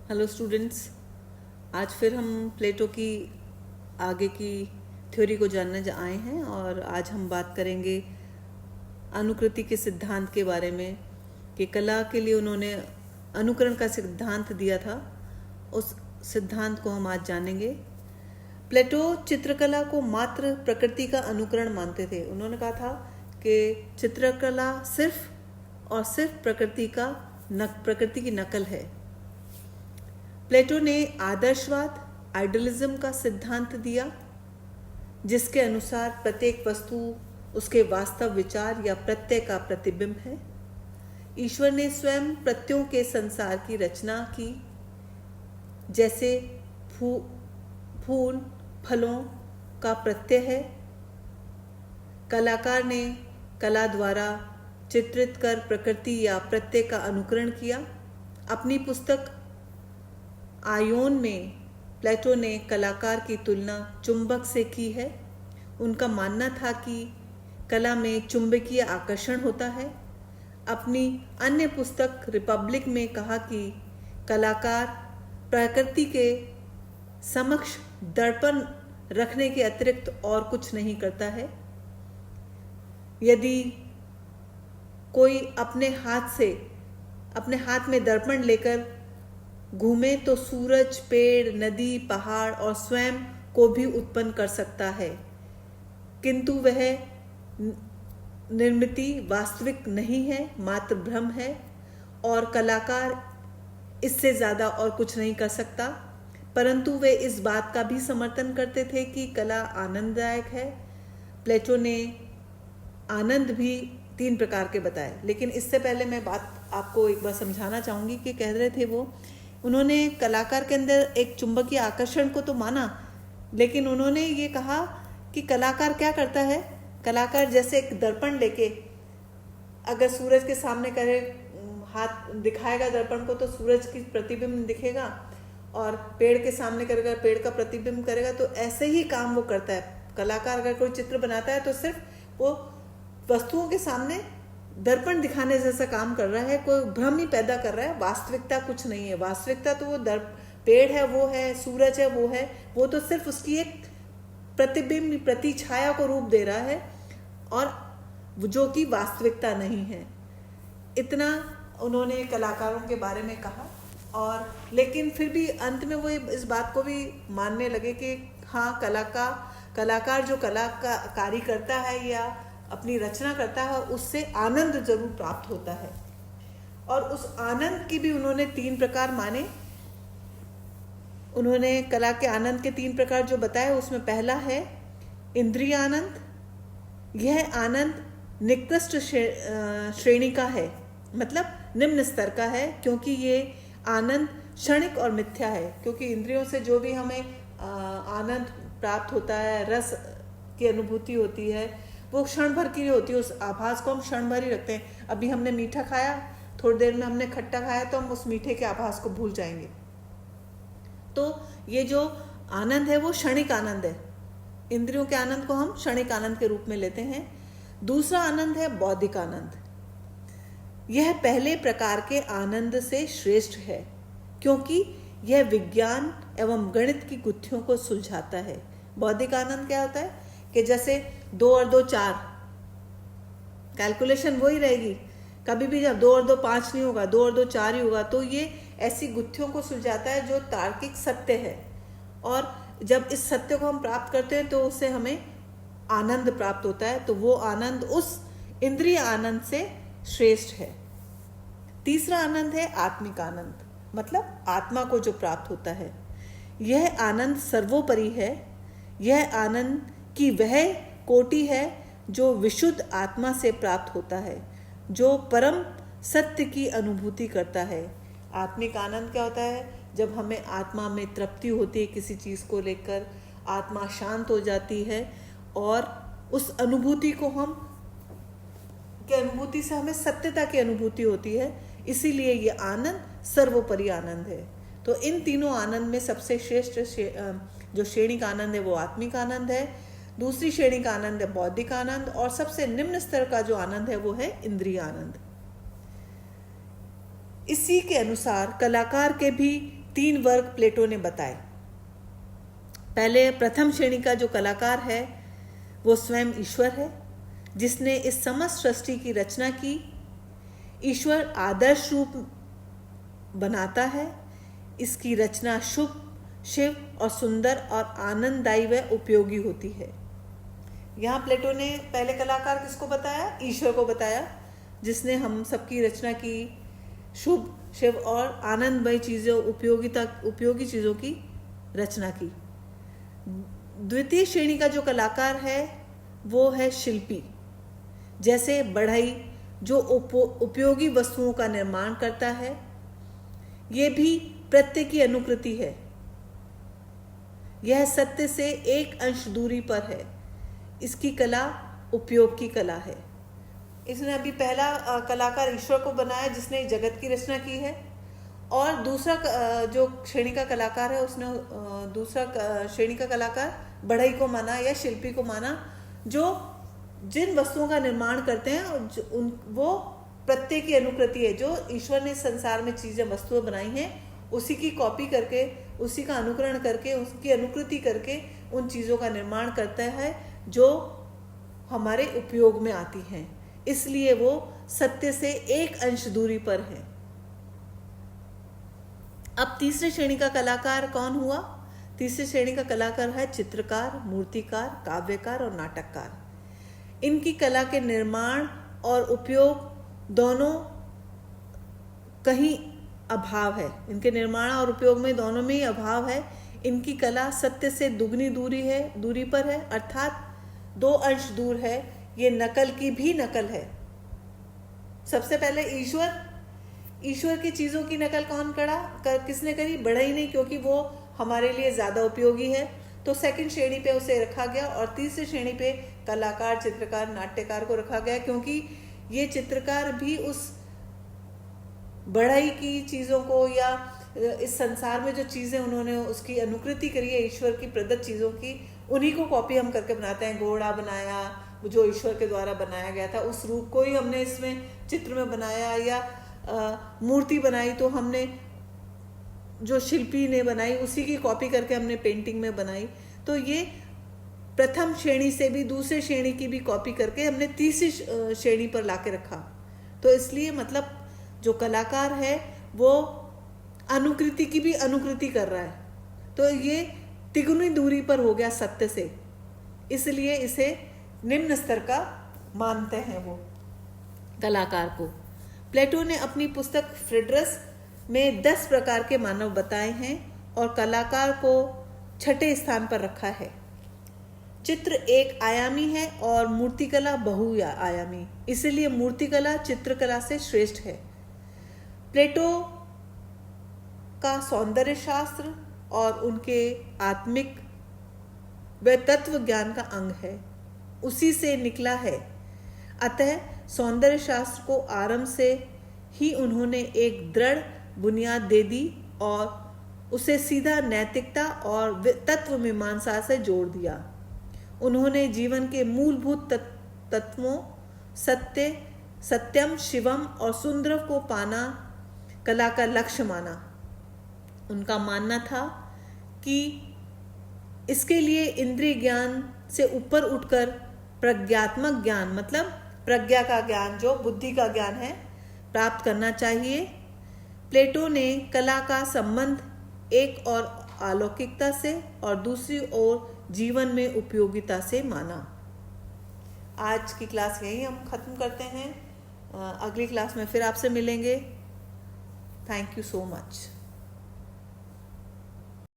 Hello students, आज फिर हम प्लेटो की आगे की थ्योरी को जानने आए हैं और आज हम बात करेंगे अनुकृति के सिद्धांत के बारे में कि कला के लिए उन्होंने अनुकरण का सिद्धांत दिया था। उस सिद्धांत को हम आज जानेंगे। प्लेटो चित्रकला को मात्र प्रकृति का अनुकरण मानते थे। उन्होंने कहा था कि चित्रकला सिर्फ और सिर्फ प्रकृति की नकल है। प्लेटो ने आदर्शवाद आइडियलिज्म का सिद्धांत दिया, जिसके अनुसार प्रत्येक वस्तु उसके वास्तव विचार या प्रत्यय का प्रतिबिंब है। ईश्वर ने स्वयं प्रत्ययों के संसार की रचना की, जैसे फूल फलों का प्रत्यय है। कलाकार ने कला द्वारा चित्रित कर प्रकृति या प्रत्यय का अनुकरण किया। अपनी पुस्तक आयोन में प्लेटो ने कलाकार की तुलना चुंबक से की है। उनका मानना था कि कला में चुंबकीय आकर्षण होता है। अपनी अन्य पुस्तक रिपब्लिक में कहा कि कलाकार प्रकृति के समक्ष दर्पण रखने के अतिरिक्त और कुछ नहीं करता है। यदि कोई अपने हाथ में दर्पण लेकर घूमे तो सूरज, पेड़, नदी, पहाड़ और स्वयं को भी उत्पन्न कर सकता है, किंतु वह निर्मिति वास्तविक नहीं है, मात्र भ्रम है और कलाकार इससे ज़्यादा और कुछ नहीं कर सकता। परंतु वे इस बात का भी समर्थन करते थे कि कला आनंददायक है। प्लेटो ने आनंद भी 3 प्रकार के बताए, लेकिन इससे पहले मैं बात आपको एक बार समझाना चाहूँगी कि कह रहे थे उन्होंने कलाकार के अंदर एक चुंबकीय आकर्षण को तो माना, लेकिन उन्होंने ये कहा कि कलाकार क्या करता है। कलाकार जैसे एक दर्पण लेके अगर सूरज के सामने करे, हाथ दिखाएगा दर्पण को तो सूरज की प्रतिबिंब दिखेगा, और पेड़ के सामने करेगा पेड़ का प्रतिबिंब करेगा। तो ऐसे ही काम वो करता है। कलाकार अगर कोई चित्र बनाता है तो सिर्फ वो वस्तुओं के सामने दर्पण दिखाने जैसा काम कर रहा है, कोई भ्रम ही पैदा कर रहा है। वास्तविकता कुछ नहीं है। वास्तविकता तो वो पेड़ है, वो है, सूरज है, वो है, वो तो सिर्फ उसकी एक प्रतिबिंब प्रतिछाया को रूप दे रहा है, और जो कि वास्तविकता नहीं है। इतना उन्होंने कलाकारों के बारे में कहा। और लेकिन फिर भी अंत में वो इस बात को भी मानने लगे कि हाँ, कलाकार जो कलाकारी करता है या अपनी रचना करता है, उससे आनंद जरूर प्राप्त होता है। और उस आनंद की भी उन्होंने 3 प्रकार माने। उन्होंने कला के आनंद के 3 प्रकार जो बताए, उसमें पहला है इंद्रिय आनंद। यह आनंद निकृष्ट श्रेणी का है, मतलब निम्न स्तर का है, क्योंकि ये आनंद क्षणिक और मिथ्या है। क्योंकि इंद्रियों से जो भी हमें आनंद प्राप्त होता है, रस की अनुभूति होती है, वो क्षण भर की होती है। उस आभास को हम क्षण भर ही रखते हैं। अभी हमने मीठा खाया, थोड़ी देर में हमने खट्टा खाया, तो हम उस मीठे के आभास को भूल जाएंगे। तो ये जो आनंद है वो क्षणिक आनंद है। इंद्रियों के आनंद को हम क्षणिक आनंद के रूप में लेते हैं। दूसरा आनंद है बौद्धिक आनंद। यह पहले प्रकार के आनंद से श्रेष्ठ है, क्योंकि यह विज्ञान एवं गणित की गुत्थियों को सुलझाता है। बौद्धिक आनंद क्या होता है कि जैसे 2 और 2 4, कैलकुलेशन वही रहेगी। कभी भी जब 2 और 2 5 नहीं होगा, 2 और 2 4 ही होगा। तो ये ऐसी गुत्थियों को सुलझाता है जो तार्किक सत्य है। और जब इस सत्य को हम प्राप्त करते हैं तो उससे हमें आनंद प्राप्त होता है। तो वो आनंद उस इंद्रिय आनंद से श्रेष्ठ है। तीसरा आनंद है आत्मिक आनंद, मतलब आत्मा को जो प्राप्त होता है। यह आनंद सर्वोपरि है। यह आनंद की वह कोटि है जो विशुद्ध आत्मा से प्राप्त होता है, जो परम सत्य की अनुभूति करता है। आत्मिक आनंद क्या होता है? जब हमें आत्मा में तृप्ति होती है, किसी चीज़ को लेकर आत्मा शांत हो जाती है, और उस अनुभूति अनुभूति से हमें सत्यता की अनुभूति होती है। इसीलिए ये आनंद सर्वोपरि आनंद है। तो इन तीनों आनंद में सबसे श्रेष्ठ जो श्रेणी का आनंद है वो आत्मिक आनंद है। दूसरी श्रेणी का आनंद है बौद्धिक आनंद, और सबसे निम्न स्तर का जो आनंद है वो है इंद्रिय आनंद। इसी के अनुसार कलाकार के भी 3 वर्ग प्लेटो ने बताए। पहले प्रथम श्रेणी का जो कलाकार है वो स्वयं ईश्वर है, जिसने इस समस्त सृष्टि की रचना की। ईश्वर आदर्श रूप बनाता है। इसकी रचना शुभ, शिव और सुंदर और आनंददायी व उपयोगी होती है। यहाँ प्लेटो ने पहले कलाकार किसको बताया? ईश्वर को बताया, जिसने हम सबकी रचना की, शुभ, शिव और आनंदमय चीज़ों, उपयोगी चीज़ों की रचना की। द्वितीय श्रेणी का जो कलाकार है वो है शिल्पी। जैसे बढ़ई जो उपयोगी वस्तुओं का निर्माण करता है, ये भी प्रत्यय की अनुकृति है। यह सत्य से एक अंश दूरी पर है। इसकी कला उपयोग की कला है। इसने अभी पहला कलाकार ईश्वर को बनाया, जिसने जगत की रचना की है, और दूसरा जो श्रेणी का कलाकार है उसने दूसरा श्रेणी का कलाकार बढ़ई को माना या शिल्पी को माना, जो जिन वस्तुओं का निर्माण करते हैं वो प्रत्यय की अनुकृति है। जो ईश्वर ने संसार में चीज़ें, वस्तुएं बनाई हैं, उसी की कॉपी करके, उसी का अनुकरण करके, उसकी अनुकृति करके उन चीज़ों का निर्माण करता है जो हमारे उपयोग में आती हैं। इसलिए वो सत्य से एक अंश दूरी पर है। अब तीसरे श्रेणी का कलाकार कौन हुआ? तीसरी श्रेणी का कलाकार है चित्रकार, मूर्तिकार, काव्यकार और नाटककार। इनकी कला के निर्माण और उपयोग दोनों कहीं अभाव है। इनके निर्माण और उपयोग में दोनों में ही अभाव है। इनकी कला सत्य से दुगनी दूरी पर है, अर्थात 2 अंश दूर है। ये नकल की भी नकल है। सबसे पहले ईश्वर की चीज़ों की नकल किसने करी? बढ़ई नहीं, क्योंकि वो हमारे लिए ज़्यादा उपयोगी है, तो सेकंड श्रेणी पे उसे रखा गया। और तीसरी श्रेणी पे कलाकार, चित्रकार, नाट्यकार को रखा गया, क्योंकि ये चित्रकार भी उस बढ़ई की चीज़ों को या इस संसार में जो चीज़ें उन्होंने उसकी अनुकृति करी है, ईश्वर की प्रदत्त चीज़ों की, उन्हीं को कॉपी हम करके बनाते हैं। घोड़ा बनाया जो ईश्वर के द्वारा बनाया गया था, उस रूप को ही हमने इसमें चित्र में बनाया, या मूर्ति बनाई तो हमने जो शिल्पी ने बनाई उसी की कॉपी करके हमने पेंटिंग में बनाई। तो ये प्रथम श्रेणी से भी दूसरे श्रेणी की भी कॉपी करके हमने तीसरी श्रेणी पर लाके रखा। तो इसलिए मतलब जो कलाकार है वो अनुकृति की भी अनुकृति कर रहा है, तो ये तिगुनी दूरी पर हो गया सत्य से, इसलिए इसे निम्न स्तर का मानते हैं वो कलाकार को। प्लेटो ने अपनी पुस्तक फ्रेडरस में 10 प्रकार के मानव बताए हैं और कलाकार को 6ठे स्थान पर रखा है। चित्र एक आयामी है और मूर्तिकला बहुआयामी, इसलिए मूर्तिकला चित्रकला से श्रेष्ठ है। प्लेटो का सौंदर्य शास्त्र और उनके आत्मिक व तत्व ज्ञान का अंग है, उसी से निकला है। अतः सौंदर्य शास्त्र को आरंभ से ही उन्होंने एक दृढ़ बुनियाद दे दी और उसे सीधा नैतिकता और तत्व मीमांसा से जोड़ दिया। उन्होंने जीवन के मूलभूत तत्वों सत्यम, शिवम और सुंदरम को पाना कला का लक्ष्य माना। उनका मानना था कि इसके लिए इंद्रिय ज्ञान से ऊपर उठकर प्रज्ञात्मक ज्ञान, मतलब प्रज्ञा का ज्ञान, जो बुद्धि का ज्ञान है, प्राप्त करना चाहिए। प्लेटो ने कला का संबंध एक और अलौकिकता से और दूसरी ओर जीवन में उपयोगिता से माना। आज की क्लास यहीं हम ख़त्म करते हैं। अगली क्लास में फिर आपसे मिलेंगे। Thank you so much.